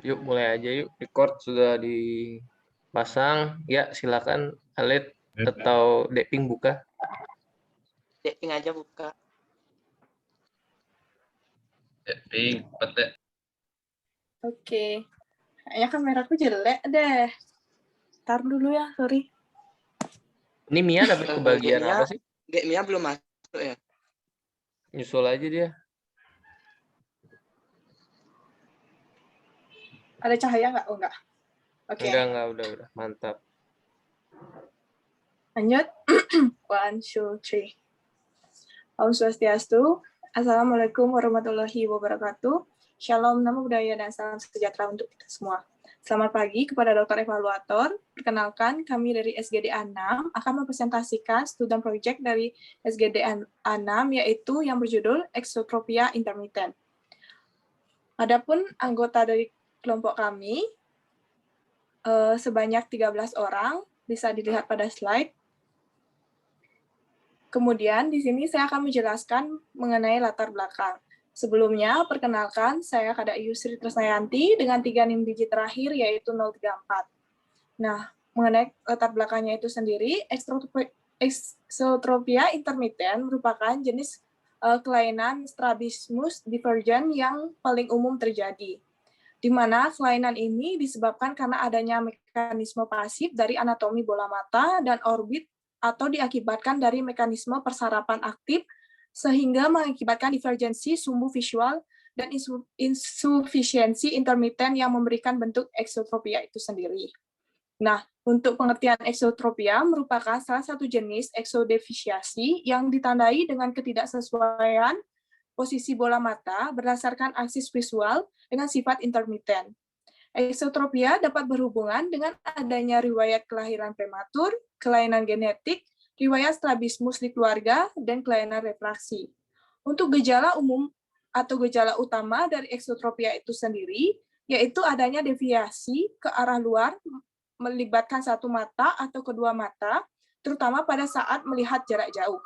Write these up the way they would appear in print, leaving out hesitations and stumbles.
Yuk mulai aja yuk. Record sudah dipasang. Ya silakan Alit atau Deping buka. Deping aja buka. Deping, pete. Oke. Kayaknya kameraku jelek deh. Ntar dulu ya, sorry. Ini Mia dapat kebagian apa sih? Mia belum masuk ya? Nyusul aja dia. Ada cahaya nggak? Oh, nggak. Oke. Enggak, udah. Mantap. Lanjut. 1, 2, 3. Om Swastiastu. Assalamualaikum warahmatullahi wabarakatuh. Shalom, namo buddhaya, dan salam sejahtera untuk kita semua. Selamat pagi kepada Dr. Evaluator. Perkenalkan, kami dari SGD A6 akan mempresentasikan student project dari SGD A6, yaitu yang berjudul Exotropia Intermittent. Adapun anggota dari kelompok kami, sebanyak 13 orang, bisa dilihat pada slide. Kemudian di sini saya akan menjelaskan mengenai latar belakang. Sebelumnya, perkenalkan, saya Kak Yusri Tresnayanti dengan 3 NIM digit terakhir, yaitu 034. Nah, mengenai latar belakangnya itu sendiri, Exotropia intermittent merupakan jenis kelainan strabismus divergent yang paling umum terjadi, di mana kelainan ini disebabkan karena adanya mekanisme pasif dari anatomi bola mata dan orbit atau diakibatkan dari mekanisme persarapan aktif sehingga mengakibatkan divergensi sumbu visual dan insufisiensi intermittent yang memberikan bentuk exotropia itu sendiri. Nah, untuk pengertian exotropia merupakan salah satu jenis exodefisiasi yang ditandai dengan ketidaksesuaian posisi bola mata berdasarkan aksis visual dengan sifat intermittent. Exotropia dapat berhubungan dengan adanya riwayat kelahiran prematur, kelainan genetik, riwayat strabismus di keluarga, dan kelainan refraksi. Untuk gejala umum atau gejala utama dari exotropia itu sendiri, yaitu adanya deviasi ke arah luar melibatkan satu mata atau kedua mata, terutama pada saat melihat jarak jauh.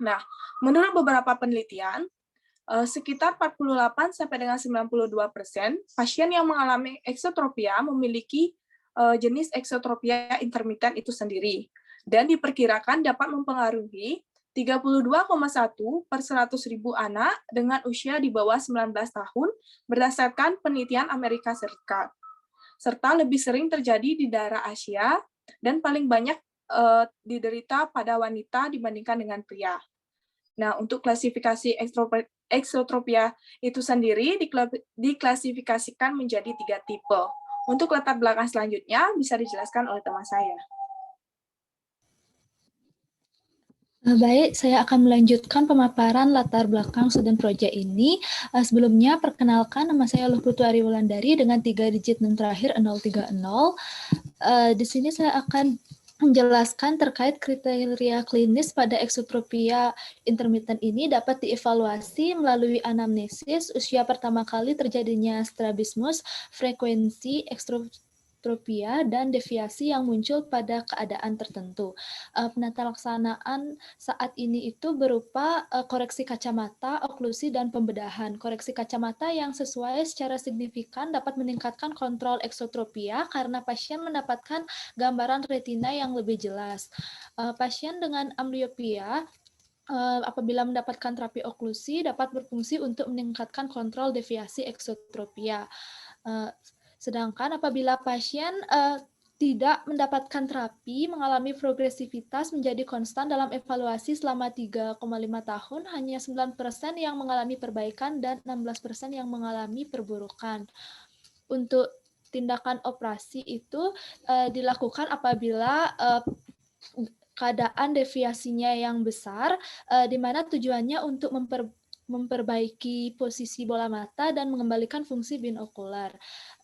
Nah, menurut beberapa penelitian, sekitar 48 sampai dengan 92% pasien yang mengalami exotropia memiliki jenis exotropia intermittent itu sendiri, dan diperkirakan dapat mempengaruhi 32,1 per 100.000 anak dengan usia di bawah 19 tahun berdasarkan penelitian Amerika Serikat, serta lebih sering terjadi di daerah Asia dan paling banyak diderita pada wanita dibandingkan dengan pria. Nah, untuk klasifikasi exotropia itu sendiri diklasifikasikan menjadi 3 tipe. Untuk latar belakang selanjutnya bisa dijelaskan oleh teman saya. Baik, saya akan melanjutkan pemaparan latar belakang student project ini. Sebelumnya, perkenalkan nama saya Luhputu Ariwulandari dengan 3 digit NIM terakhir 030. Di sini saya akan menjelaskan terkait kriteria klinis pada exotropia intermittent ini dapat dievaluasi melalui anamnesis usia pertama kali terjadinya strabismus, frekuensi exotropia, dan deviasi yang muncul pada keadaan tertentu. Penata laksanaan saat ini itu berupa koreksi kacamata, oklusi, dan pembedahan. Koreksi kacamata yang sesuai secara signifikan dapat meningkatkan kontrol exotropia karena pasien mendapatkan gambaran retina yang lebih jelas. Pasien dengan amblyopia apabila mendapatkan terapi oklusi dapat berfungsi untuk meningkatkan kontrol deviasi exotropia. Sedangkan apabila pasien tidak mendapatkan terapi, mengalami progresivitas menjadi konstan dalam evaluasi selama 3,5 tahun, hanya 9% yang mengalami perbaikan dan 16% yang mengalami perburukan. Untuk tindakan operasi itu dilakukan apabila keadaan deviasinya yang besar, di mana tujuannya untuk memperbaiki posisi bola mata dan mengembalikan fungsi binokular.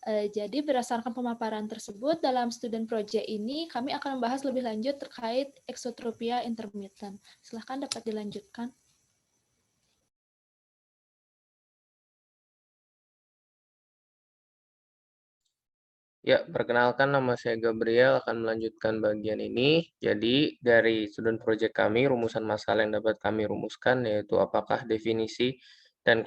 Jadi berdasarkan pemaparan tersebut dalam student project ini kami akan membahas lebih lanjut terkait exotropia intermittent. Silahkan dapat dilanjutkan. Ya, perkenalkan nama saya Gabriel akan melanjutkan bagian ini. Jadi, dari student project kami, rumusan masalah yang dapat kami rumuskan yaitu apakah definisi dan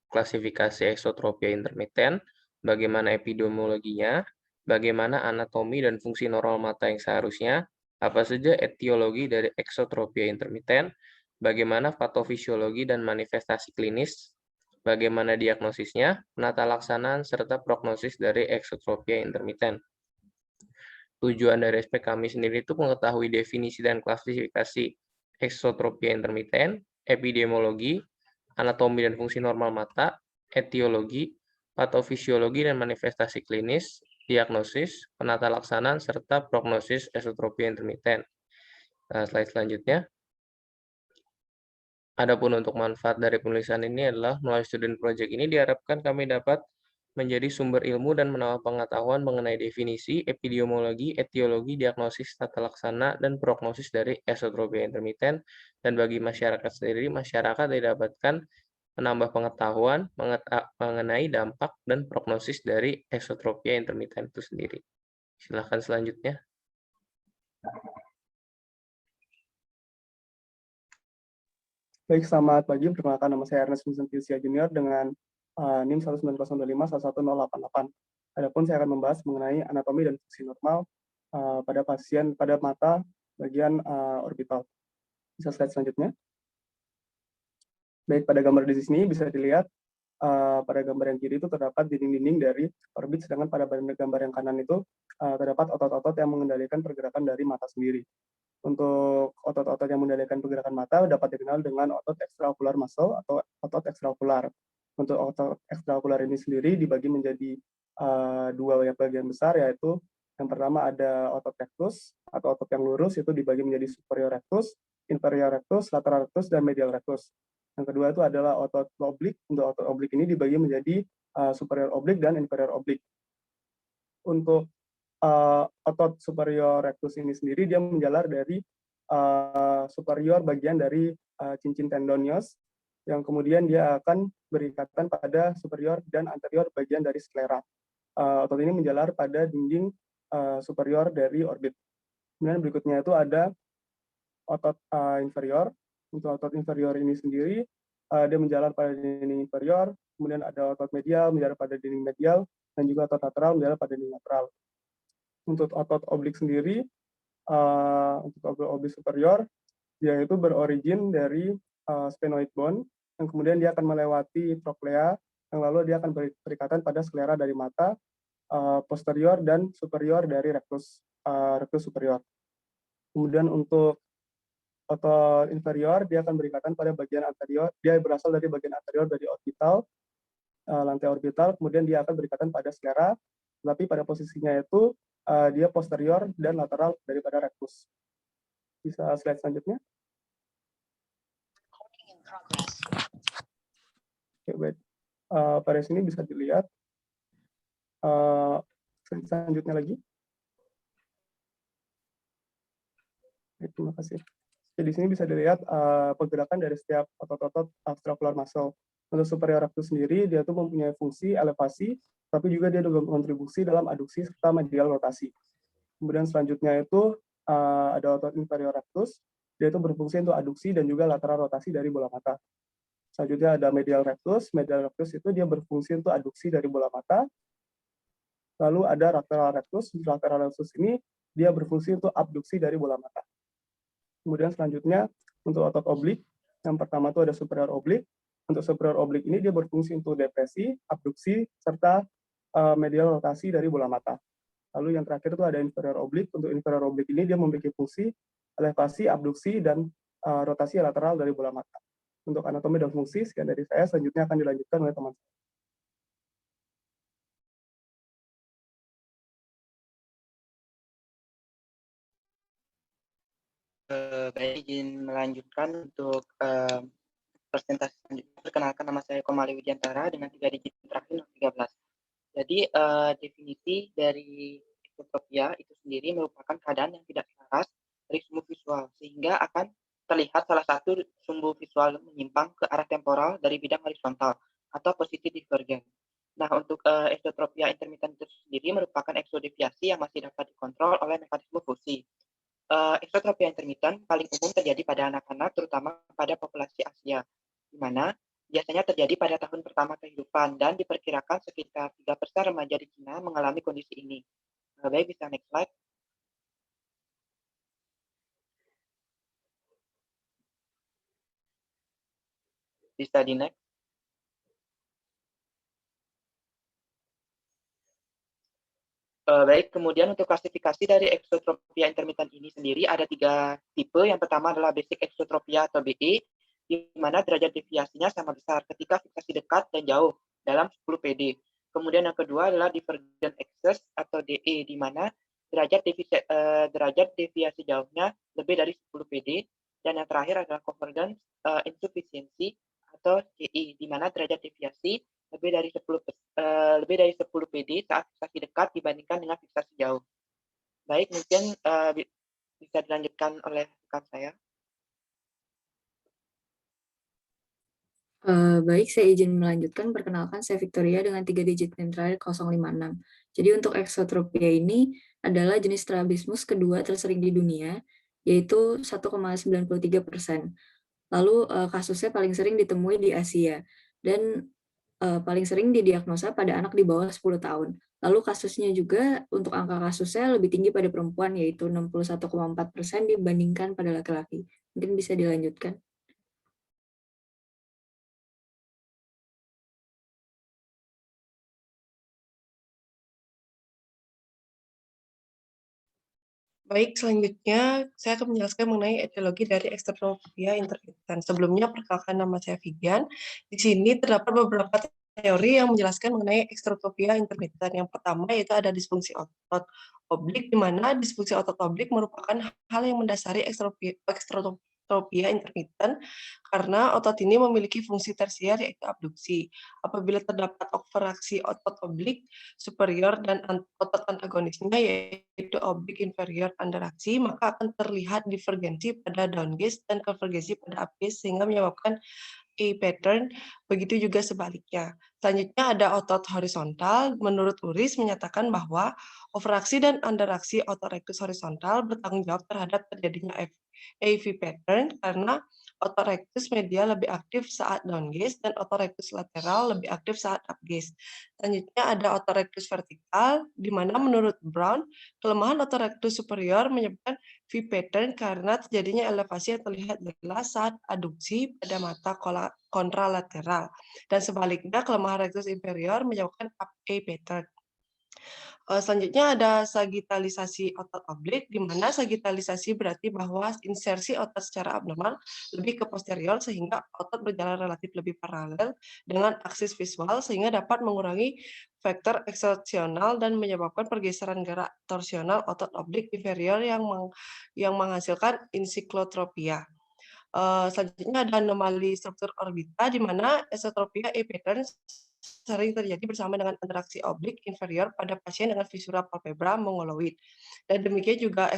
klasifikasi exotropia intermittent, bagaimana epidemiologinya, bagaimana anatomi dan fungsi normal mata yang seharusnya, apa saja etiologi dari eksotropia intermiten, bagaimana patofisiologi dan manifestasi klinis, bagaimana diagnosisnya, penata laksanaan, serta prognosis dari eksotropia intermiten. Tujuan dari SP kami sendiri itu mengetahui definisi dan klasifikasi eksotropia intermiten, epidemiologi, anatomi dan fungsi normal mata, etiologi, patofisiologi dan manifestasi klinis, diagnosis, penata laksanaan, serta prognosis eksotropia intermiten. Nah, slide selanjutnya. Adapun untuk manfaat dari penulisan ini adalah melalui student project ini diharapkan kami dapat menjadi sumber ilmu dan menambah pengetahuan mengenai definisi, epidemiologi, etiologi, diagnosis, tata laksana, dan prognosis dari eksotropia intermiten. Dan bagi masyarakat sendiri, masyarakat didapatkan menambah pengetahuan mengenai dampak dan prognosis dari eksotropia intermiten itu sendiri. Silakan selanjutnya. Baik, selamat pagi. Perkenalkan, nama saya Ernest Vincent Tilsia Junior dengan NIM 19025-11088. Adapun saya akan membahas mengenai anatomi dan fungsi normal pada pasien pada mata bagian orbital. Bisa slide selanjutnya. Baik, pada gambar di sini bisa dilihat pada gambar yang kiri itu terdapat dinding-dinding dari orbit, sedangkan pada gambar yang kanan itu terdapat otot-otot yang mengendalikan pergerakan dari mata sendiri. Untuk otot-otot yang mengendalikan pergerakan mata dapat dikenal dengan otot extraocular muscle atau otot extraocular. Untuk otot extraocular ini sendiri dibagi menjadi dua bagian besar, yaitu yang pertama ada otot rectus atau otot yang lurus, itu dibagi menjadi superior rectus, inferior rectus, lateral rectus, dan medial rectus. Yang kedua itu adalah otot oblik. Untuk otot oblik ini dibagi menjadi superior oblik dan inferior oblik. Untuk otot superior rectus ini sendiri dia menjalar dari superior bagian dari cincin tendonius, yang kemudian dia akan berikatan pada superior dan anterior bagian dari sklera. Otot ini menjalar pada dinding superior dari orbit. Kemudian berikutnya itu ada otot inferior. Untuk otot inferior ini sendiri dia menjalar pada dinding inferior, kemudian ada otot medial menjalar pada dinding medial, dan juga otot lateral menjalar pada dinding lateral. Untuk otot oblik sendiri, untuk otot oblik superior, dia itu berorigin dari sphenoid bone, yang kemudian dia akan melewati trochlea, yang lalu dia akan berikatan pada sklera dari mata, posterior dan superior dari rectus superior. Kemudian untuk otot inferior, dia akan berikatan pada bagian anterior, dia berasal dari bagian anterior dari orbital, lantai orbital, kemudian dia akan berikatan pada sklera, tapi pada posisinya itu dia posterior dan lateral daripada rectus. Bisa slide selanjutnya. Oke, baik. Pada sini bisa dilihat. Selanjutnya lagi. Baik, terima kasih. Jadi di sini bisa dilihat pergerakan dari setiap otot-otot extraocular muscle. Untuk superior rectus sendiri, dia tuh mempunyai fungsi elevasi, tapi juga dia juga berkontribusi dalam aduksi serta medial rotasi. Kemudian selanjutnya itu ada otot inferior rectus, dia itu berfungsi untuk aduksi dan juga lateral rotasi dari bola mata. Selanjutnya ada medial rectus itu dia berfungsi untuk aduksi dari bola mata. Lalu ada lateral rectus ini dia berfungsi untuk abduksi dari bola mata. Kemudian selanjutnya untuk otot oblik, yang pertama itu ada superior oblik. Untuk superior oblik ini dia berfungsi untuk depresi, abduksi, serta medial rotasi dari bola mata. Lalu yang terakhir itu ada inferior oblik. Untuk inferior oblik ini dia memiliki fungsi elevasi, abduksi, dan rotasi lateral dari bola mata. Untuk anatomi dan fungsi, sekian dari saya. Selanjutnya akan dilanjutkan oleh teman saya. Baik, izin melanjutkan untuk presentasi selanjutnya. Perkenalkan, nama saya Komali Widiantara dengan 3 digit terakhir 13. Jadi definisi dari eksotropia itu sendiri merupakan keadaan yang tidak selaras dari sumbu visual, sehingga akan terlihat salah satu sumbu visual menyimpang ke arah temporal dari bidang horizontal atau positif divergen. Nah, untuk eksotropia intermiten itu sendiri merupakan eksodeviasi yang masih dapat dikontrol oleh mekanisme fusi. Eksotropia intermiten paling umum terjadi pada anak-anak, terutama pada populasi Asia, di mana biasanya terjadi pada tahun pertama kehidupan dan diperkirakan sekitar 3% remaja di Cina mengalami kondisi ini. Baik, bisa next slide. Bisa di next. Baik, kemudian untuk klasifikasi dari eksotropia intermittent ini sendiri ada 3 tipe. Yang pertama adalah basic eksotropia atau BE, di mana derajat deviasinya sama besar ketika fiksasi dekat dan jauh dalam 10 PD. Kemudian yang kedua adalah divergent excess atau DE, di mana derajat deviasi jauhnya lebih dari 10 PD. Dan yang terakhir adalah convergent insufficiency atau CI, di mana derajat deviasi lebih dari 10 PD saat fiksasi dekat dibandingkan dengan fiksasi jauh. Baik, mungkin bisa dilanjutkan oleh rekan saya. Baik, saya izin melanjutkan. Perkenalkan, saya Victoria dengan 3 digit NIM terakhir 056. Jadi untuk eksotropia ini adalah jenis strabismus kedua tersering di dunia, yaitu 1,93%. Lalu kasusnya paling sering ditemui di Asia, dan paling sering didiagnosa pada anak di bawah 10 tahun. Lalu kasusnya juga, untuk angka kasusnya lebih tinggi pada perempuan, yaitu 61,4% dibandingkan pada laki-laki. Mungkin bisa dilanjutkan. Baik, selanjutnya saya akan menjelaskan mengenai etiologi dari eksotropia intermittent. Sebelumnya, perkenalkan, nama saya Vivian. Di sini terdapat beberapa teori yang menjelaskan mengenai eksotropia intermittent. Yang pertama yaitu ada disfungsi otot oblik, di mana disfungsi otot oblik merupakan hal yang mendasari eksotropia intermittent karena otot ini memiliki fungsi tersier yaitu abduksi. Apabila terdapat overaksi otot oblik superior dan otot antagonisnya yaitu oblik inferior underaksi, maka akan terlihat divergensi pada down gaze dan konvergensi pada up gaze sehingga menyebabkan A pattern, begitu juga sebaliknya. Selanjutnya ada otot horizontal. Menurut Uris menyatakan bahwa overaksi dan underaksi otot rectus horizontal bertanggung jawab terhadap terjadinya AV pattern karena otot rectus medial lebih aktif saat down gaze dan otot rectus lateral lebih aktif saat up gaze. Selanjutnya ada otot rectus vertikal, di mana menurut Brown, kelemahan otot rectus superior menyebabkan V pattern karena terjadinya elevasi yang terlihat jelas saat aduksi pada mata kontralateral. Dan sebaliknya, kelemahan rectus inferior menyebabkan up A pattern. Selanjutnya ada sagitalisasi otot oblik, di mana sagitalisasi berarti bahwa insersi otot secara abnormal lebih ke posterior sehingga otot berjalan relatif lebih paralel dengan aksis visual sehingga dapat mengurangi faktor eksersional dan menyebabkan pergeseran gerak torsional otot oblik inferior yang menghasilkan ensiklotropia. Selanjutnya ada anomali struktur orbita, di mana esotropia E pattern sering terjadi bersama dengan interaksi oblik inferior pada pasien dengan visura palpebra mongoloid. Dan demikian juga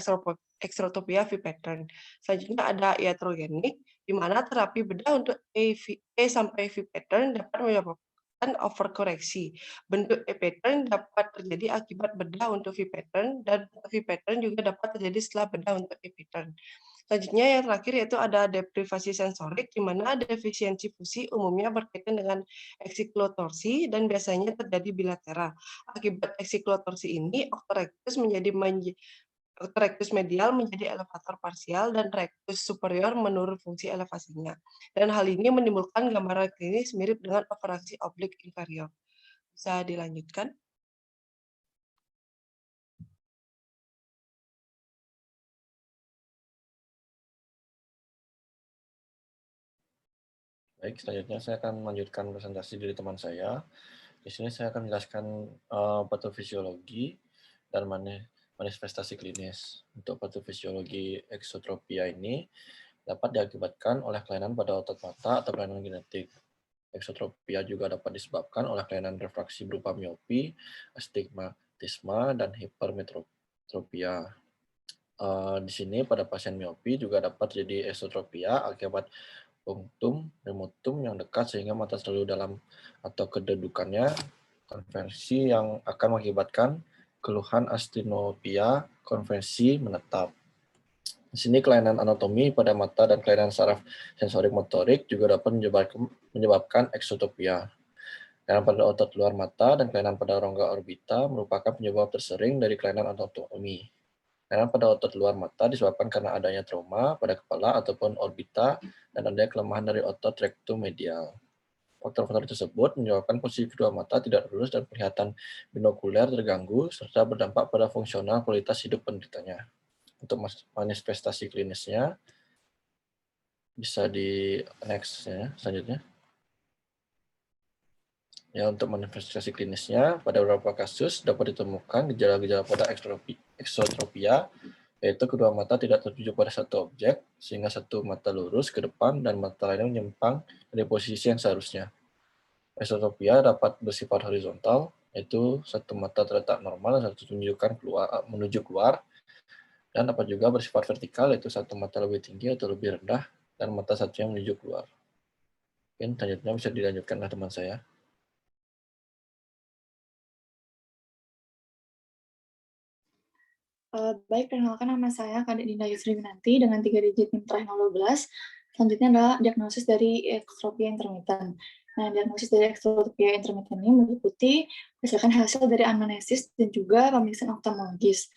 eksotropia V pattern. Selanjutnya ada iatrogenik, di mana terapi bedah untuk E sampai V pattern dapat menyebabkan overkoreksi. Bentuk E pattern dapat terjadi akibat bedah untuk V pattern, dan V pattern juga dapat terjadi setelah bedah untuk E pattern. Selanjutnya yang terakhir yaitu ada deprivasi sensorik, di mana defisiensi fusi umumnya berkaitan dengan eksiklotorsi dan biasanya terjadi bilateral. Akibat eksiklotorsi ini, rectus medial menjadi elevator parsial dan rectus superior menurun fungsi elevasinya. Dan hal ini menimbulkan gambaran klinis mirip dengan overaksi oblik inferior. Bisa dilanjutkan? Baik, selanjutnya saya akan melanjutkan presentasi dari teman saya. Di sini saya akan menjelaskan patofisiologi dan manifestasi klinis. Untuk patofisiologi eksotropia ini dapat diakibatkan oleh kelainan pada otot mata atau kelainan genetik. Eksotropia juga dapat disebabkan oleh kelainan refraksi berupa miopi, astigmatisme, dan hipermetropia. Di sini pada pasien miopi juga dapat terjadi esotropia akibat punctum remotum yang dekat sehingga mata selalu dalam atau kedudukannya konversi yang akan mengakibatkan keluhan astinopia konversi menetap. Di sini kelainan anatomi pada mata dan kelainan saraf sensorik motorik juga dapat menyebabkan eksotropia. Kelainan pada otot luar mata dan kelainan pada rongga orbita merupakan penyebab tersering dari kelainan anatomi. Kelainan pada otot luar mata disebabkan karena adanya trauma pada kepala ataupun orbita dan adanya kelemahan dari otot rectum medial. Faktor-faktor tersebut menyebabkan posisi kedua mata tidak lurus dan penglihatan binokuler terganggu serta berdampak pada fungsional kualitas hidup penderitanya. Untuk manifestasi klinisnya bisa di next ya, selanjutnya. Ya, untuk manifestasi klinisnya pada beberapa kasus dapat ditemukan gejala-gejala pada eksotropia, yaitu kedua mata tidak tertuju pada satu objek sehingga satu mata lurus ke depan dan mata lainnya menyimpang dari posisi yang seharusnya. Eksotropia dapat bersifat horizontal, yaitu satu mata terletak normal dan satu tunjukkan menuju keluar, dan dapat juga bersifat vertikal, yaitu satu mata lebih tinggi atau lebih rendah, dan mata satunya menuju keluar. Mungkin selanjutnya bisa dilanjutkan oleh teman saya. Baik, perkenalkan nama saya Kadek Dinda Yusri Winanti dengan 3 digit NIM terakhir 012. Selanjutnya adalah diagnosis dari ekstropia intermittent. Nah, diagnosis dari ekstropia intermittent ini meliputi berdasarkan hasil dari anamnesis dan juga pemeriksaan oftalmologis.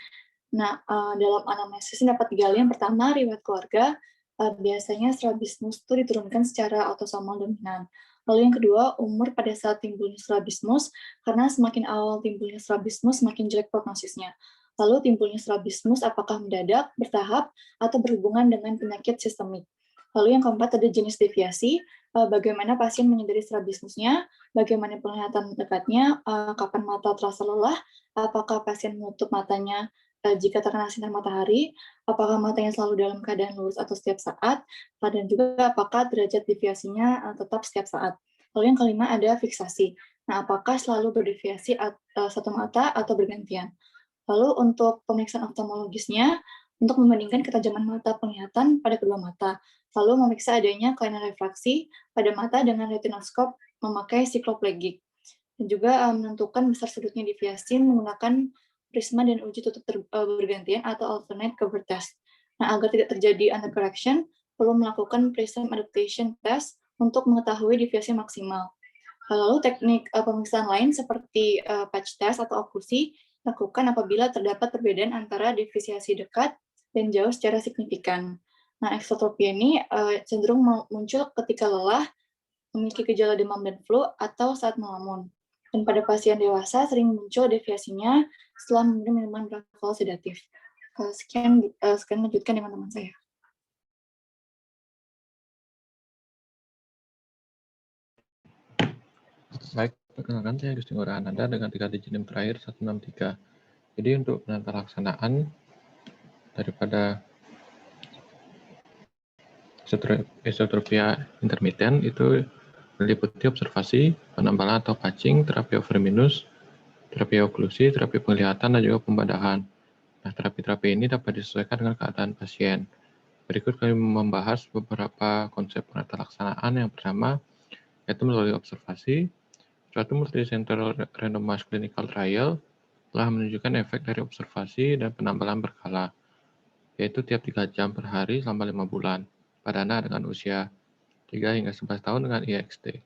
Nah, dalam anamnesis ini dapat digali yang pertama, riwayat keluarga. Biasanya strabismus itu diturunkan secara autosomal dominan. Lalu yang kedua, umur pada saat timbulnya strabismus, karena semakin awal timbulnya strabismus, semakin jelek prognosisnya. Lalu timbulnya strabismus apakah mendadak, bertahap, atau berhubungan dengan penyakit sistemik. Lalu yang keempat ada jenis deviasi, bagaimana pasien menyadari strabismusnya, bagaimana penglihatan dekatnya, kapan mata terasa lelah, apakah pasien menutup matanya jika terkena sinar matahari, apakah matanya selalu dalam keadaan lurus atau setiap saat, dan juga apakah derajat deviasinya tetap setiap saat. Lalu yang kelima ada fiksasi. Nah, apakah selalu berdeviasi satu mata atau bergantian. Lalu untuk pemeriksaan oftalmologisnya, untuk membandingkan ketajaman mata penglihatan pada kedua mata. Lalu memeriksa adanya kelainan refraksi pada mata dengan retinoskop memakai sikloplegik. Dan juga menentukan besar sudutnya deviasi menggunakan prisma dan uji tutup bergantian atau alternate cover test. Nah, agar tidak terjadi undercorrection, perlu melakukan prism adaptation test untuk mengetahui deviasi maksimal. Lalu teknik pemeriksaan lain seperti patch test atau oklusi lakukan apabila terdapat perbedaan antara deviasi dekat dan jauh secara signifikan. Nah, eksotropia ini cenderung muncul ketika lelah, memiliki gejala demam dan flu, atau saat melamun. Dan pada pasien dewasa sering muncul deviasinya setelah meminum minuman beralkohol sedatif. Sekian lanjutkan dengan teman saya. Baik, perkenalkan saya Gusti Ngurah Ananda dengan 3 digit NIM terakhir 163. Jadi untuk penata laksanaan daripada esotropia intermittent itu meliputi observasi, penembalan atau patching, terapi overminus, terapi oklusi, terapi penglihatan, dan juga pembadahan. Nah, terapi-terapi ini dapat disesuaikan dengan keadaan pasien. Berikut kami membahas beberapa konsep penata laksanaan. Yang pertama, yaitu melalui observasi. Suatu multi-center randomized clinical trial telah menunjukkan efek dari observasi dan penambalan berkala, yaitu tiap 3 jam per hari selama 5 bulan, pada anak dengan usia 3 hingga 11 tahun dengan IXD.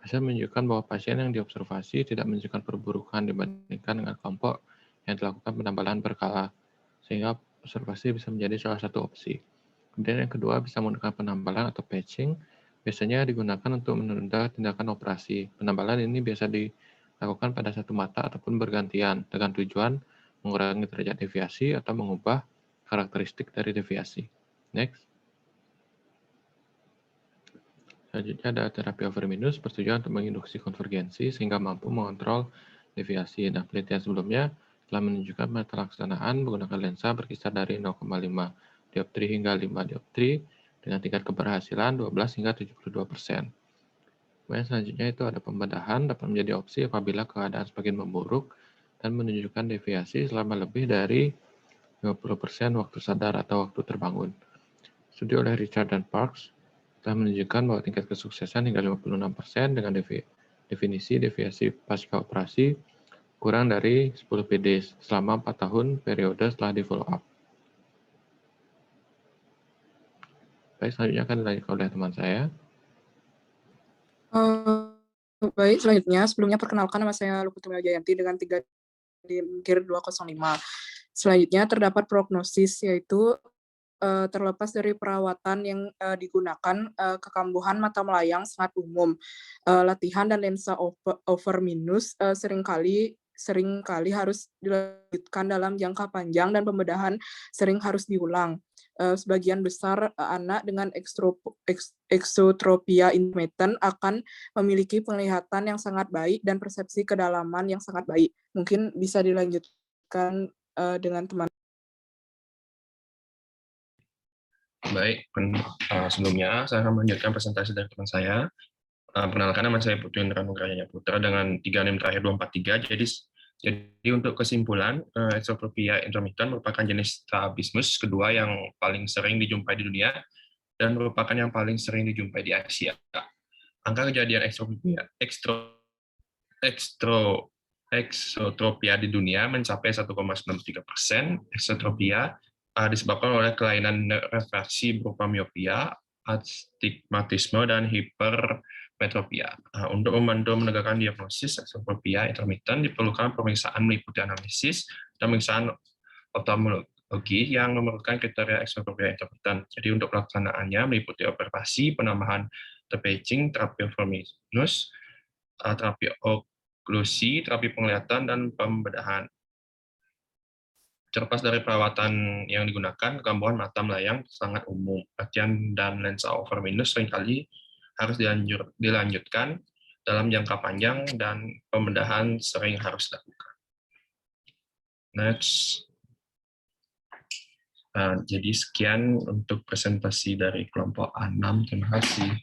Hasil menunjukkan bahwa pasien yang diobservasi tidak menunjukkan perburukan dibandingkan dengan kelompok yang dilakukan penambalan berkala, sehingga observasi bisa menjadi salah satu opsi. Kemudian yang kedua, bisa menggunakan penambalan atau patching, biasanya digunakan untuk menunda tindakan operasi. Penambalan ini biasa dilakukan pada satu mata ataupun bergantian, dengan tujuan mengurangi derajat deviasi atau mengubah karakteristik dari deviasi. Next. Selanjutnya ada terapi overminus bertujuan untuk menginduksi konvergensi sehingga mampu mengontrol deviasi. Nah, penelitian sebelumnya telah menunjukkan pelaksanaan menggunakan lensa berkisar dari 0,5 dioptri hingga 5 dioptri dengan tingkat keberhasilan 12 hingga 72%. Kemudian selanjutnya itu ada pembedahan dapat menjadi opsi apabila keadaan semakin memburuk dan menunjukkan deviasi selama lebih dari 50% waktu sadar atau waktu terbangun. Studi oleh Richard dan Parks telah menunjukkan bahwa tingkat kesuksesan hingga 56% dengan definisi deviasi pasca operasi kurang dari 10 PD selama 4 tahun periode setelah di follow up. Baik, selanjutnya akan dilanjutkan oleh teman saya. Baik, selanjutnya sebelumnya perkenalkan nama saya Luputri Jayanti dengan 3 di GIR 205. Selanjutnya terdapat prognosis, yaitu terlepas dari perawatan yang digunakan, kekambuhan mata melayang sangat umum. Latihan dan lensa over minus seringkali harus dilanjutkan dalam jangka panjang dan pembedahan sering harus diulang. Sebagian besar anak dengan exotropia intermittent akan memiliki penglihatan yang sangat baik dan persepsi kedalaman yang sangat baik. Mungkin bisa dilanjutkan dengan teman. Baik, sebelumnya saya akan melanjutkan presentasi dari teman saya. Perkenalkan, nama saya Putu Indra Nugrahaya Putra dengan 3 NIM terakhir 243. Jadi untuk kesimpulan, exotropia intermittent merupakan jenis strabismus kedua yang paling sering dijumpai di dunia dan merupakan yang paling sering dijumpai di Asia. Angka kejadian exotropia di dunia mencapai 1,93%. Exotropia disebabkan oleh kelainan refraksi berupa miopia, astigmatisme, dan hipermetropia. Untuk membantu menegakkan diagnosis exotropia intermittent diperlukan pemeriksaan meliputi anamnesis dan pemeriksaan oftalmologi yang memerlukan kriteria exotropia intermittent. Jadi untuk pelaksanaannya meliputi observasi, penambahan terpaging, terapi minus, terapi oklusi, terapi penglihatan, dan pembedahan. Terlepas dari perawatan yang digunakan, kekambuhan mata melayang sangat umum. Latihan dan lensa over minus seringkali harus dilanjutkan dalam jangka panjang dan pembedahan sering harus dilakukan. Next. Jadi sekian untuk presentasi dari kelompok A6. Terima kasih.